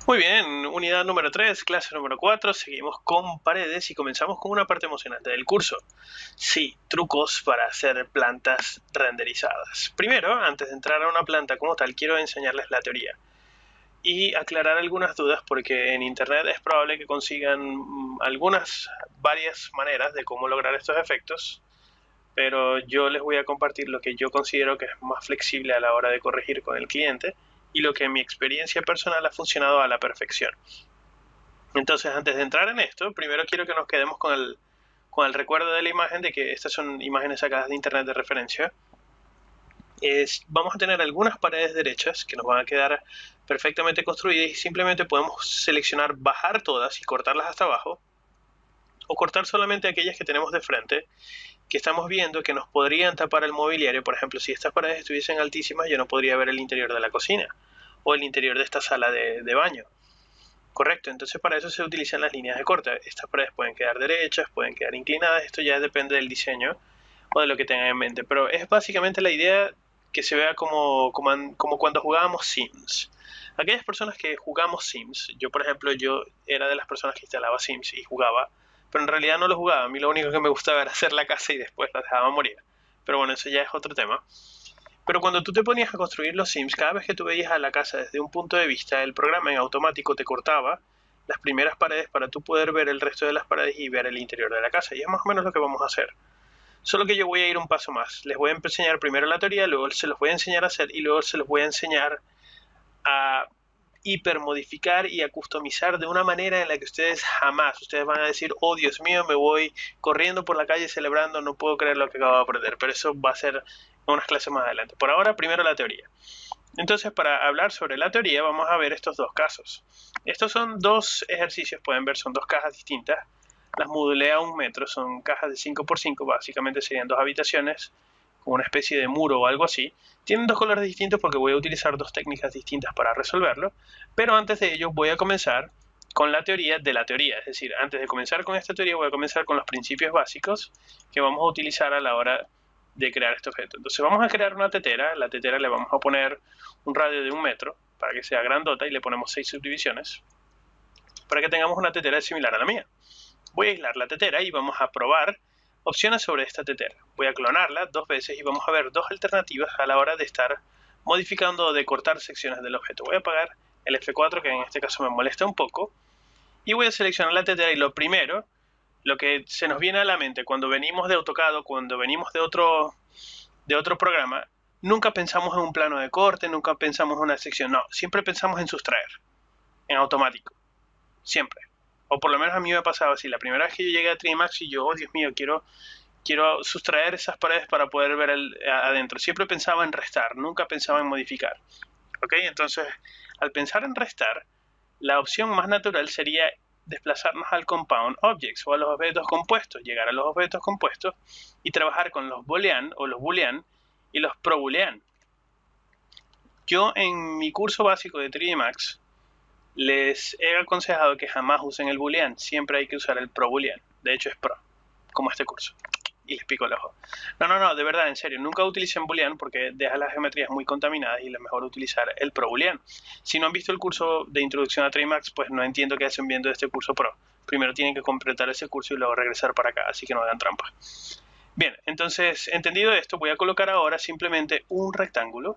Muy bien, unidad número 3, clase número 4, seguimos con paredes y comenzamos con una parte emocionante del curso. Sí, trucos para hacer plantas renderizadas. Primero, antes de entrar a una planta como tal, quiero enseñarles la teoría y aclarar algunas dudas porque en internet es probable que consigan varias maneras de cómo lograr estos efectos, pero yo les voy a compartir lo que yo considero que es más flexible a la hora de corregir con el cliente y lo que en mi experiencia personal ha funcionado a la perfección. Entonces, antes de entrar en esto, primero quiero que nos quedemos con el recuerdo de la imagen de que estas son imágenes sacadas de internet de referencia. Vamos a tener algunas paredes derechas que nos van a quedar perfectamente construidas y simplemente podemos seleccionar bajar todas y cortarlas hasta abajo o cortar solamente aquellas que tenemos de frente que estamos viendo que nos podrían tapar el mobiliario. Por ejemplo, si estas paredes estuviesen altísimas, yo no podría ver el interior de la cocina o el interior de esta sala de baño. Correcto, entonces para eso se utilizan las líneas de corte. Estas paredes pueden quedar derechas, pueden quedar inclinadas, esto ya depende del diseño o de lo que tengan en mente, pero es básicamente la idea que se vea como cuando jugábamos Sims. Aquellas personas que jugamos Sims, yo por ejemplo, yo era de las personas que instalaba Sims y jugaba, pero en realidad no lo jugaba, a mí lo único que me gustaba era hacer la casa y después la dejaba morir. Pero bueno, eso ya es otro tema. Pero cuando tú te ponías a construir los Sims, cada vez que tú veías a la casa desde un punto de vista, el programa en automático te cortaba las primeras paredes para tú poder ver el resto de las paredes y ver el interior de la casa. Y es más o menos lo que vamos a hacer. Solo que yo voy a ir un paso más. Les voy a enseñar primero la teoría, luego se los voy a enseñar a hacer y luego se los voy a enseñar a hipermodificar y a customizar de una manera en la que ustedes van a decir, oh Dios mío, me voy corriendo por la calle celebrando, no puedo creer lo que acabo de aprender, pero eso va a ser en unas clases más adelante. Por ahora, primero la teoría. Entonces, para hablar sobre la teoría, vamos a ver estos dos casos. Estos son dos ejercicios, pueden ver, son dos cajas distintas. Las modulé a 1 metro, son cajas de 5 por 5, básicamente serían dos habitaciones como una especie de muro o algo así. Tienen dos colores distintos porque voy a utilizar dos técnicas distintas para resolverlo, pero antes de ello voy a comenzar con la teoría de la teoría, es decir, antes de comenzar con esta teoría voy a comenzar con los principios básicos que vamos a utilizar a la hora de crear este objeto. Entonces vamos a crear una tetera, la tetera le vamos a poner un radio de 1 metro para que sea grandota y le ponemos 6 subdivisiones para que tengamos una tetera similar a la mía. Voy a aislar la tetera y vamos a probar opciones sobre esta tetera. Voy a clonarla 2 veces y vamos a ver dos alternativas a la hora de estar modificando o de cortar secciones del objeto. Voy a apagar el F4, que en este caso me molesta un poco, y voy a seleccionar la tetera. Y lo primero, lo que se nos viene a la mente cuando venimos de AutoCAD o cuando venimos de otro programa, nunca pensamos en un plano de corte, nunca pensamos en una sección, no, siempre pensamos en sustraer, en automático, siempre. O por lo menos a mí me pasaba así. La primera vez que yo llegué a 3D Max y yo, oh Dios mío, quiero sustraer esas paredes para poder ver adentro. Siempre pensaba en restar, nunca pensaba en modificar. ¿Ok? Entonces, al pensar en restar, la opción más natural sería desplazarnos al Compound Objects o a los objetos compuestos, llegar a los objetos compuestos y trabajar con los Boolean o los Boolean y los Pro Boolean. Yo en mi curso básico de 3D Max les he aconsejado que jamás usen el boolean, siempre hay que usar el pro boolean. De hecho es pro, como este curso. Y les pico el ojo. No, de verdad, en serio, nunca utilicen boolean porque deja las geometrías muy contaminadas y es mejor utilizar el pro boolean. Si no han visto el curso de introducción a 3D Max, pues no entiendo qué hacen viendo este curso pro. Primero tienen que completar ese curso y luego regresar para acá, así que no hagan trampa. Bien, entonces, entendido esto, voy a colocar ahora simplemente un rectángulo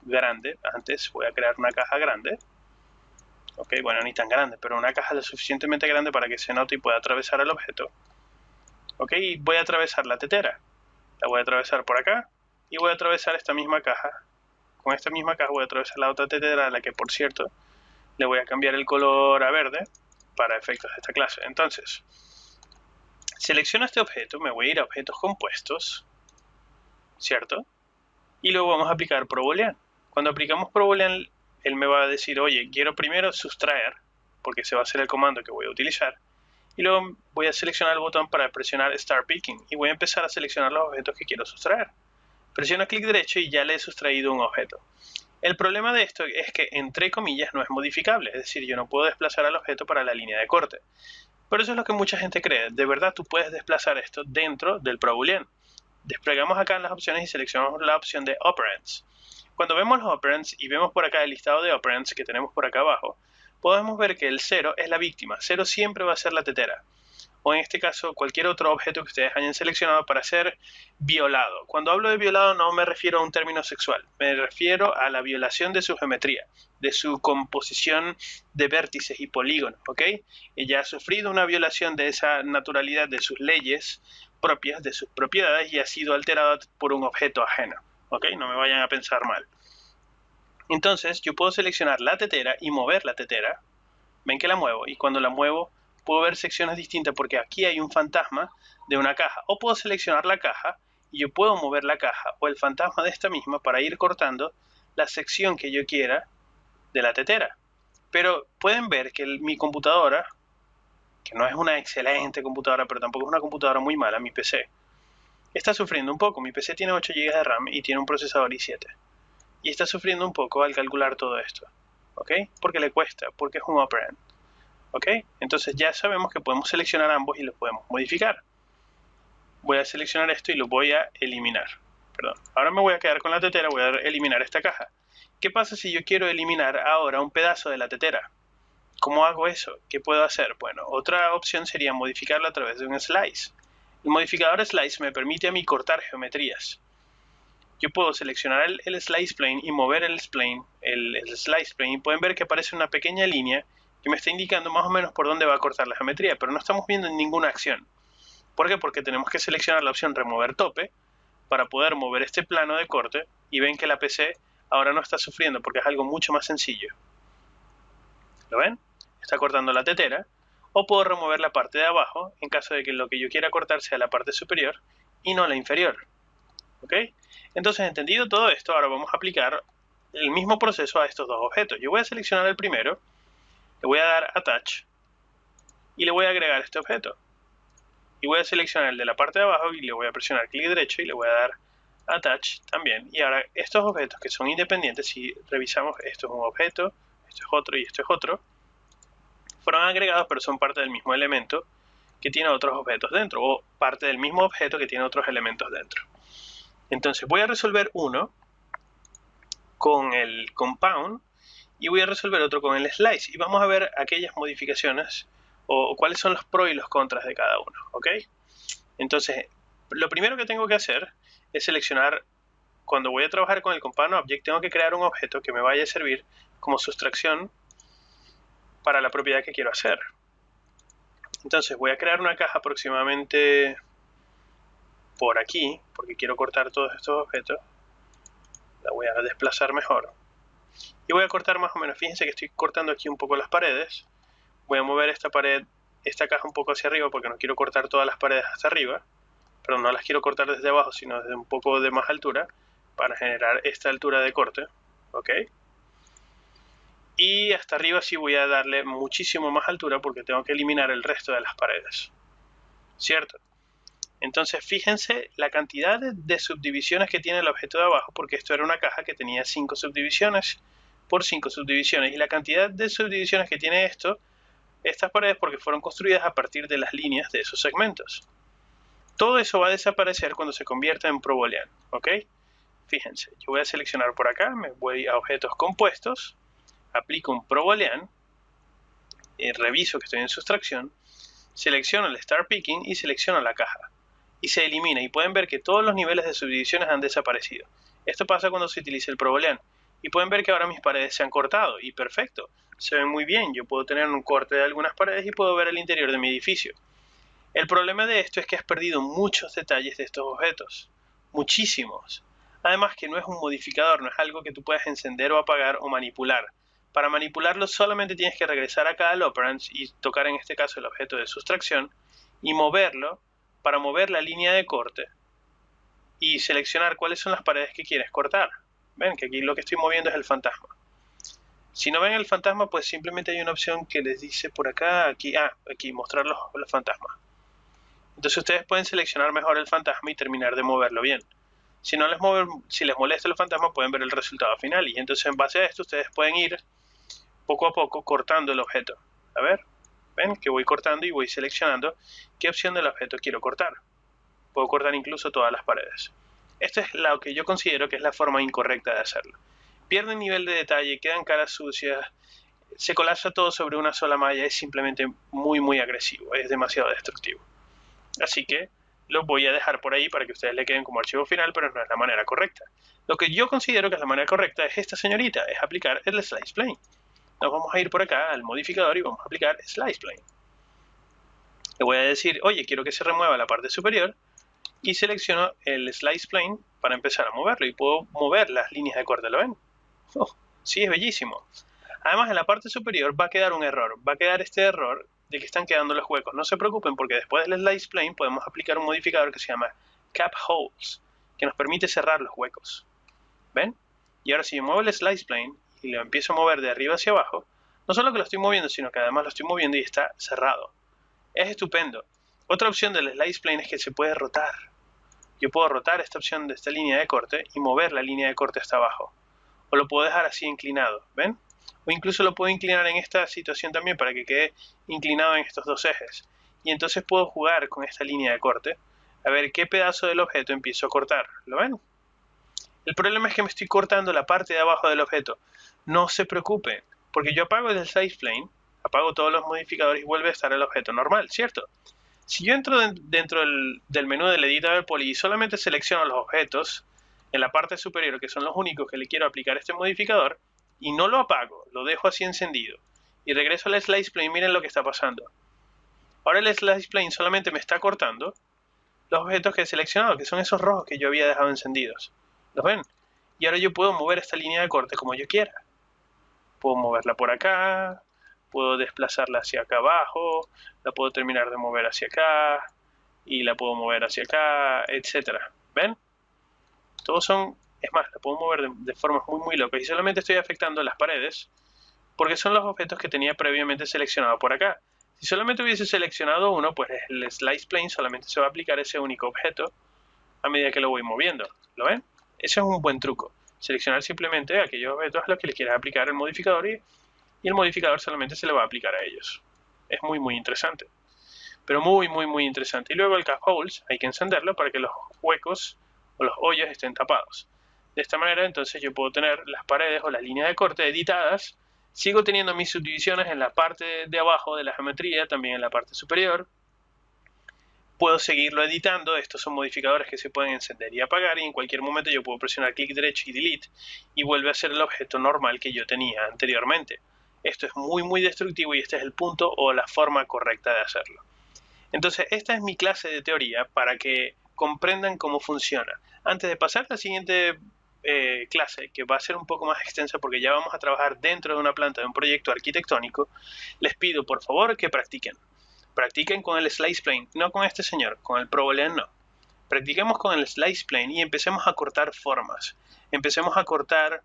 grande. Antes voy a crear una caja grande. Ok, bueno, ni tan grande, pero una caja lo suficientemente grande para que se note y pueda atravesar el objeto. Ok, y voy a atravesar la tetera. La voy a atravesar por acá y voy a atravesar esta misma caja. Con esta misma caja voy a atravesar la otra tetera, a la que por cierto le voy a cambiar el color a verde para efectos de esta clase. Entonces, selecciono este objeto, me voy a ir a objetos compuestos, ¿cierto? Y luego vamos a aplicar Pro Boolean. Cuando aplicamos Pro Boolean, él me va a decir, oye, quiero primero sustraer, porque ese va a ser el comando que voy a utilizar, y luego voy a seleccionar el botón para presionar Start Picking, y voy a empezar a seleccionar los objetos que quiero sustraer. Presiono clic derecho y ya le he sustraído un objeto. El problema de esto es que, entre comillas, no es modificable, es decir, yo no puedo desplazar al objeto para la línea de corte. Pero eso es lo que mucha gente cree. De verdad, tú puedes desplazar esto dentro del Pro Boolean. Desplegamos acá en las opciones y seleccionamos la opción de Operands. Cuando vemos los operands y vemos por acá el listado de operands que tenemos por acá abajo, podemos ver que el 0 es la víctima. 0 siempre va a ser la tetera. O en este caso, cualquier otro objeto que ustedes hayan seleccionado para ser violado. Cuando hablo de violado no me refiero a un término sexual, me refiero a la violación de su geometría, de su composición de vértices y polígonos, ¿ok? Ella ha sufrido una violación de esa naturalidad, de sus leyes propias, de sus propiedades, y ha sido alterada por un objeto ajeno, ¿ok? No me vayan a pensar mal. Entonces, yo puedo seleccionar la tetera y mover la tetera. Ven que la muevo, y cuando la muevo puedo ver secciones distintas porque aquí hay un fantasma de una caja. O puedo seleccionar la caja y yo puedo mover la caja o el fantasma de esta misma para ir cortando la sección que yo quiera de la tetera. Pero pueden ver que mi computadora, que no es una excelente computadora, pero tampoco es una computadora muy mala, mi PC, está sufriendo un poco. Mi PC tiene 8 GB de RAM y tiene un procesador i7. Y está sufriendo un poco al calcular todo esto, ¿ok? Porque le cuesta, porque es un operand, ¿ok? Entonces ya sabemos que podemos seleccionar ambos y los podemos modificar. Voy a seleccionar esto y lo voy a eliminar. Perdón. Ahora me voy a quedar con la tetera, voy a eliminar esta caja. ¿Qué pasa si yo quiero eliminar ahora un pedazo de la tetera? ¿Cómo hago eso? ¿Qué puedo hacer? Bueno, otra opción sería modificarlo a través de un slice. El modificador slice me permite a mí cortar geometrías. Yo puedo seleccionar el slice plane y mover el slice plane, y pueden ver que aparece una pequeña línea que me está indicando más o menos por dónde va a cortar la geometría, pero no estamos viendo ninguna acción. ¿Por qué? Porque tenemos que seleccionar la opción remover tope para poder mover este plano de corte, y ven que la PC ahora no está sufriendo porque es algo mucho más sencillo. ¿Lo ven? Está cortando la tetera. O puedo remover la parte de abajo en caso de que lo que yo quiera cortar sea la parte superior y no la inferior. ¿Ok? Entonces, entendido todo esto, ahora vamos a aplicar el mismo proceso a estos dos objetos. Yo voy a seleccionar el primero, le voy a dar Attach y le voy a agregar este objeto. Y voy a seleccionar el de la parte de abajo y le voy a presionar clic derecho y le voy a dar Attach también. Y ahora estos objetos que son independientes, si revisamos, esto es un objeto, esto es otro y esto es otro, fueron agregados pero son parte del mismo elemento que tiene otros objetos dentro, o parte del mismo objeto que tiene otros elementos dentro. Entonces voy a resolver uno con el compound y voy a resolver otro con el slice, y vamos a ver aquellas modificaciones o cuáles son los pros y los contras de cada uno, ¿ok? Entonces, lo primero que tengo que hacer es seleccionar, cuando voy a trabajar con el compound object, tengo que crear un objeto que me vaya a servir como sustracción para la propiedad que quiero hacer. Entonces voy a crear una caja aproximadamente por aquí, porque quiero cortar todos estos objetos. La voy a desplazar mejor. Y voy a cortar más o menos, fíjense que estoy cortando aquí un poco las paredes. Voy a mover esta pared, esta caja un poco hacia arriba porque no quiero cortar todas las paredes hasta arriba. Pero no las quiero cortar desde abajo, sino desde un poco de más altura para generar esta altura de corte, ¿ok? Y hasta arriba sí voy a darle muchísimo más altura porque tengo que eliminar el resto de las paredes, ¿cierto? Entonces fíjense la cantidad de subdivisiones que tiene el objeto de abajo, porque esto era una caja que tenía 5 subdivisiones por 5 subdivisiones, y la cantidad de subdivisiones que tiene estas paredes porque fueron construidas a partir de las líneas de esos segmentos. Todo eso va a desaparecer cuando se convierta en ProBoolean, ¿ok? Fíjense, yo voy a seleccionar por acá, me voy a objetos compuestos, aplico un ProBoolean, reviso que estoy en sustracción, selecciono el Start Picking y selecciono la caja. Y se elimina, y pueden ver que todos los niveles de subdivisiones han desaparecido. Esto pasa cuando se utiliza el ProBoolean. Y pueden ver que ahora mis paredes se han cortado, y perfecto, se ven muy bien. Yo puedo tener un corte de algunas paredes y puedo ver el interior de mi edificio. El problema de esto es que has perdido muchos detalles de estos objetos, muchísimos. Además que no es un modificador, no es algo que tú puedas encender o apagar o manipular. Para manipularlo solamente tienes que regresar acá al operand y tocar en este caso el objeto de sustracción y moverlo para mover la línea de corte y seleccionar cuáles son las paredes que quieres cortar. Ven que aquí lo que estoy moviendo es el fantasma. Si no ven el fantasma, pues simplemente hay una opción que les dice por acá, aquí mostrar los fantasmas. Entonces ustedes pueden seleccionar mejor el fantasma y terminar de moverlo bien. Si les molesta el fantasma, pueden ver el resultado final, y entonces en base a esto ustedes pueden ir poco a poco cortando el objeto. A ver, ven que voy cortando y voy seleccionando qué opción del objeto quiero cortar. Puedo cortar incluso todas las paredes. Esta es lo que yo considero que es la forma incorrecta de hacerlo. Pierden nivel de detalle, quedan caras sucias, se colapsa todo sobre una sola malla, es simplemente muy agresivo, es demasiado destructivo. Así que lo voy a dejar por ahí para que ustedes le queden como archivo final, pero no es la manera correcta. Lo que yo considero que es la manera correcta es esta señorita, es aplicar el slice plane. Nos vamos a ir por acá al modificador y vamos a aplicar slice plane. Le voy a decir, oye, quiero que se remueva la parte superior y selecciono el slice plane para empezar a moverlo y puedo mover las líneas de corte, ¿lo ven? Oh, sí, es bellísimo. Además, en la parte superior va a quedar un error, va a quedar este error de que están quedando los huecos. No se preocupen porque después del slice plane podemos aplicar un modificador que se llama cap holes, que nos permite cerrar los huecos. ¿Ven? Y ahora si yo muevo el slice plane y lo empiezo a mover de arriba hacia abajo, no solo que lo estoy moviendo, sino que además lo estoy moviendo y está cerrado. Es estupendo. Otra opción del slice plane es que se puede rotar. Yo puedo rotar esta opción de esta línea de corte y mover la línea de corte hasta abajo. O lo puedo dejar así inclinado, ¿ven? O incluso lo puedo inclinar en esta situación también para que quede inclinado en estos dos ejes. Y entonces puedo jugar con esta línea de corte a ver qué pedazo del objeto empiezo a cortar. ¿Lo ven? El problema es que me estoy cortando la parte de abajo del objeto. No se preocupen, porque yo apago el slice plane, apago todos los modificadores y vuelve a estar el objeto normal, ¿cierto? Si yo entro dentro del menú del Editable Poly y solamente selecciono los objetos en la parte superior, que son los únicos que le quiero aplicar este modificador, y no lo apago, lo dejo así encendido, y regreso al Slice Plane, miren lo que está pasando. Ahora el Slice Plane solamente me está cortando los objetos que he seleccionado, que son esos rojos que yo había dejado encendidos. ¿Los ven? Y ahora yo puedo mover esta línea de corte como yo quiera. Puedo moverla por acá, puedo desplazarla hacia acá abajo, la puedo terminar de mover hacia acá, y la puedo mover hacia acá, etc. ¿Ven? Todos son, es más, la puedo mover de formas muy locas y solamente estoy afectando las paredes porque son los objetos que tenía previamente seleccionado por acá. Si solamente hubiese seleccionado uno, pues el Slice Plane solamente se va a aplicar ese único objeto a medida que lo voy moviendo. ¿Lo ven? Ese es un buen truco. Seleccionar simplemente aquellos objetos a los que le quieras aplicar el modificador y el modificador solamente se le va a aplicar a ellos. Es muy interesante. Pero muy interesante. Y luego el cap holes hay que encenderlo para que los huecos o los hoyos estén tapados. De esta manera entonces yo puedo tener las paredes o las líneas de corte editadas. Sigo teniendo mis subdivisiones en la parte de abajo de la geometría, también en la parte superior. Puedo seguirlo editando. Estos son modificadores que se pueden encender y apagar y en cualquier momento yo puedo presionar clic derecho y delete y vuelve a ser el objeto normal que yo tenía anteriormente. Esto es muy destructivo y este es el punto o la forma correcta de hacerlo. Entonces esta es mi clase de teoría para que comprendan cómo funciona. Antes de pasar a la siguiente clase, que va a ser un poco más extensa porque ya vamos a trabajar dentro de una planta de un proyecto arquitectónico, les pido por favor que practiquen. Practiquen con el Slice Plane, no con este señor, con el ProBoolean no. Practiquemos con el Slice Plane y empecemos a cortar formas. Empecemos a cortar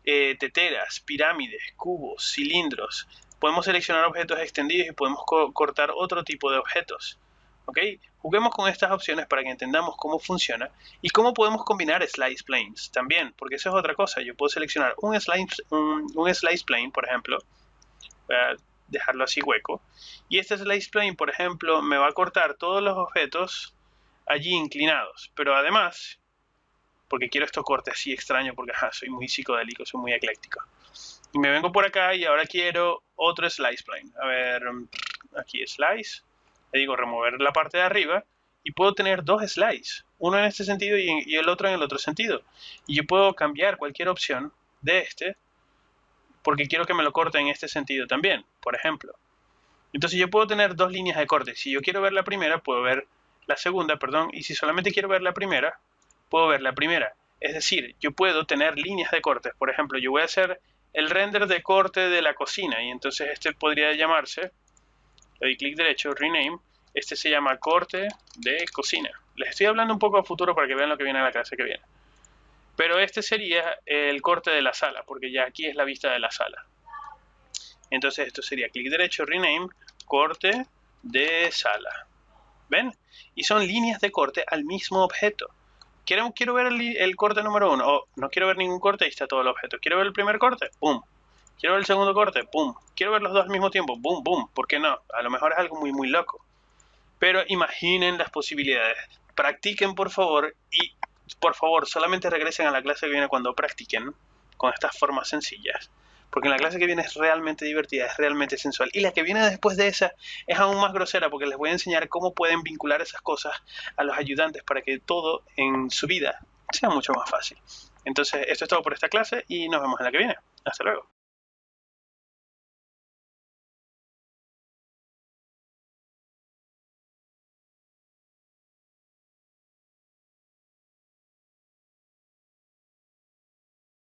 teteras, pirámides, cubos, cilindros. Podemos seleccionar objetos extendidos y podemos cortar otro tipo de objetos. ¿Ok? Juguemos con estas opciones para que entendamos cómo funciona y cómo podemos combinar slice planes también, porque eso es otra cosa. Yo puedo seleccionar un slice plane, por ejemplo. Voy a dejarlo así hueco. Y este slice plane, por ejemplo, me va a cortar todos los objetos allí inclinados. Pero además, porque quiero estos cortes así extraños, porque soy muy psicodélico, soy muy ecléctico. Y me vengo por acá y ahora quiero otro slice plane. A ver, aquí slice. Le digo remover la parte de arriba y puedo tener dos slices. Uno en este sentido y el otro en el otro sentido. Y yo puedo cambiar cualquier opción de este porque quiero que me lo corte en este sentido también, por ejemplo. Entonces yo puedo tener dos líneas de corte. Si yo quiero ver la primera, puedo ver la segunda, perdón. Y si solamente quiero ver la primera, puedo ver la primera. Es decir, yo puedo tener líneas de cortes. Por ejemplo, yo voy a hacer el render de corte de la cocina y entonces este podría llamarse, le doy clic derecho, rename, este se llama corte de cocina. Les estoy hablando un poco a futuro para que vean lo que viene en la clase que viene. Pero este sería el corte de la sala, porque ya aquí es la vista de la sala. Entonces esto sería clic derecho, rename, corte de sala. ¿Ven? Y son líneas de corte al mismo objeto. Quiero ver el corte número 1. Oh, no quiero ver ningún corte, ahí está todo el objeto. Quiero ver el primer corte, ¡pum! Quiero ver el segundo corte, ¡pum! Quiero ver los dos al mismo tiempo, ¡pum, pum! ¿Por qué no? A lo mejor es algo muy loco. Pero imaginen las posibilidades. Practiquen, por favor, y por favor, solamente regresen a la clase que viene cuando practiquen con estas formas sencillas. porque en la clase que viene es realmente divertida, es realmente sensual. Y la que viene después de esa es aún más grosera, porque les voy a enseñar cómo pueden vincular esas cosas a los ayudantes para que todo en su vida sea mucho más fácil. Entonces, esto es todo por esta clase y nos vemos en la que viene. Hasta luego.